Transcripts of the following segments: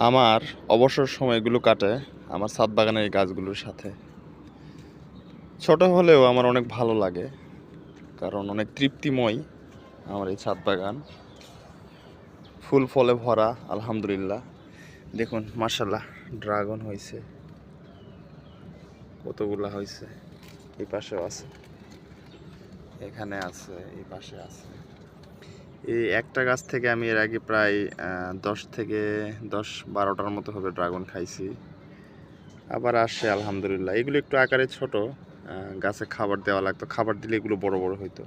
আমার অবসর সময়গুলো কাটে আমার ছাদ বাগানের এই গাছগুলোর সাথে। ছোট হলেও আমার অনেক ভালো লাগে, কারণ অনেক তৃপ্তিময় আমার এই ছাদ বাগান। ফুল ফলে ভরা, আলহামদুলিল্লাহ। দেখুন মাশাআল্লাহ, ড্রাগন হয়েছে, কতগুলা হয়েছে। এই পাশেও আছে, এখানে আছে, এই পাশে আছে। এই একটা গাছ থেকে আমি এর আগে প্রায় 10-12টার মতো হবে ড্রাগন খাইছি। আবার আসে আলহামদুলিল্লাহ। এগুলো একটু আকারে ছোট, গাছে খাবার দেওয়া লাগতো, খাবার দিলে এগুলো বড় বড় হইতো।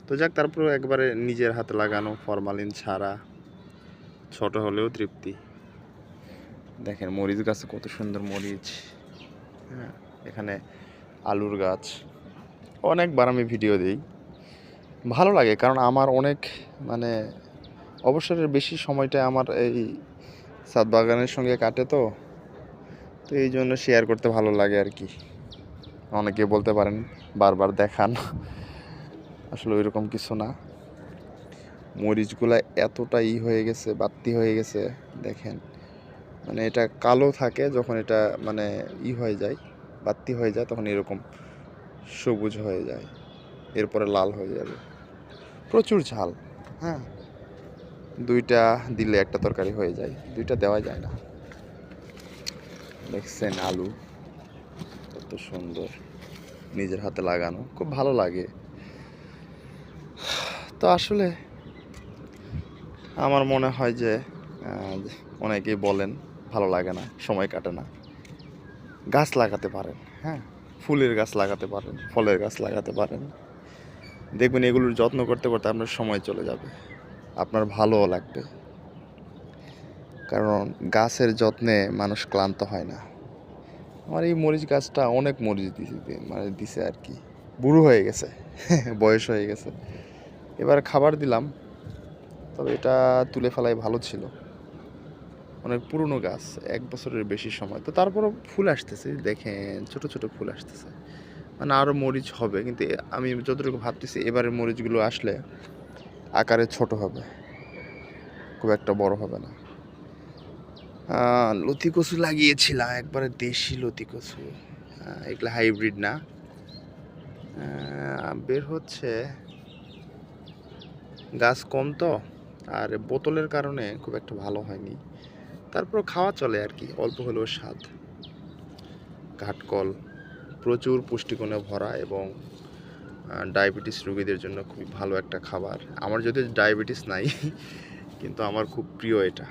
তো যাক, তারপরে একবারে নিজের হাতে লাগানো, ফরমালিন ছাড়া, ছোট হলেও তৃপ্তি। দেখেন মরিচ গাছে কত সুন্দর মরিচ। হ্যাঁ, এখানে আলুর গাছ। অনেকবার আমি ভিডিও দিই, ভালো লাগে, কারণ আমার অনেক মানে অবসরের বেশি সময়টা আমার এই ছাদ বাগানের সঙ্গে কাটে। তো এই জন্য শেয়ার করতে ভালো লাগে আর কি। অনেকে বলতে পারেন বারবার দেখান, আসলে ওইরকম কিছু না। মরিচগুলা এতটা হয়ে গেছে, বাত্তি হয়ে গেছে, দেখেন। মানে এটা কালো থাকে যখন এটা মানে হয়ে যায়, বাত্তি হয়ে যায়, তখন এরকম সবুজ হয়ে যায়, এরপরে লাল হয়ে যাবে। প্রচুর ঝাল। হ্যাঁ, দুইটা দিলে একটা তরকারি হয়ে যায়, দুইটা দেওয়া যায় না। দেখছেন আলু কত সুন্দর, নিজের হাতে লাগানো, খুব ভালো লাগে। তো আসলে আমার মনে হয় যে অনেকেই বলেন ভালো লাগে না, সময় কাটে না। গাছ লাগাতে পারেন, হ্যাঁ, ফুলের গাছ লাগাতে পারেন, ফলের গাছ লাগাতে পারেন। দেখবেন এগুলোর যত্ন করতে করতে আপনার সময় চলে যাবে, আপনার ভালোও লাগবে। কারণ গাছের যত্নে মানুষ ক্লান্ত হয় না। আমার এই মরিচ গাছটা অনেক মরিচ দিছে আর কি, বুড়ো হয়ে গেছে, বয়স হয়ে গেছে। এবার খাবার দিলাম, তবে এটা তুলে ফেলাই ভালো ছিল। অনেক পুরনো গাছ, 1 বছরের বেশি সময়। তো তারপরও ফুল আসতেছে, দেখেন ছোট ছোট ফুল আসতেছে। মানে আরও মরিচ হবে, কিন্তু আমি যতটুকু ভাবতেছি এবারের মরিচগুলো আসলে আকারে ছোট হবে, খুব একটা বড় হবে না। লতি কচু লাগিয়েছিলাম, একবারে দেশি লতি কচু। এগুলো হাইব্রিড না, বের হচ্ছে। গাছ কম তো, আর বোতলের কারণে খুব একটা ভালো হয়নি। তারপর খাওয়া চলে আর কি, অল্প হলেও স্বাদ। ঘাটকল প্রচুর পুষ্টিগুণে ভরা এবং ডায়াবেটিস রোগীদের জন্য খুবই ভালো একটা খাবার। আমার যদিও ডায়াবেটিস নাই, কিন্তু আমার খুব প্রিয় এটা।